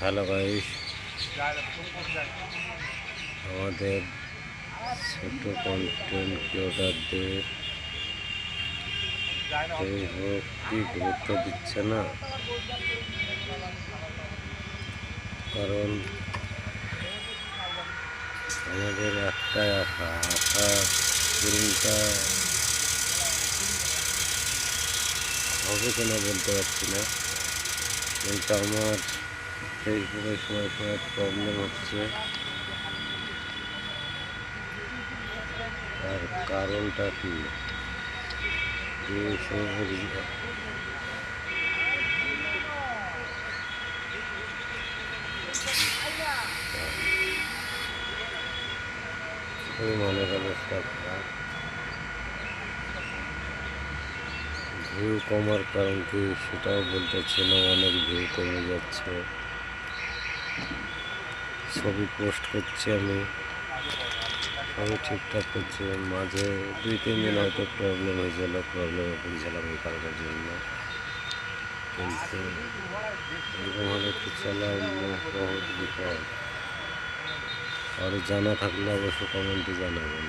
Hello guys, আমাদের ছোট content ক্রিয়েটরদের Facebook কি গুরুত্ব দিচ্ছে না। কারণ আমাদের একটাই আশা পূরণটা হবে কিনা বলতে পারছি না, কিন্তু আমার ফেসবুকে সময় সময় প্রবলেম হচ্ছে। তার কারণটা কি? মনের অবস্থা খারাপ। ভিউ কমার কারণ কি সেটাও বলতেছে না। অনেক ভিউ কমে যাচ্ছে। ছবি পোস্ট করছি আমি, সবই ঠিকঠাক করছি, মাঝে 2-3 দিন হয়তো প্রবলেম হয়েছিল, প্রবলেমে পড়েছিলাম এই কারণের জন্য। কিন্তু এরকম হলে তো চলা বহুত বিপদ। আর জানা থাকলে অবশ্য কমেন্টে জানাবেন।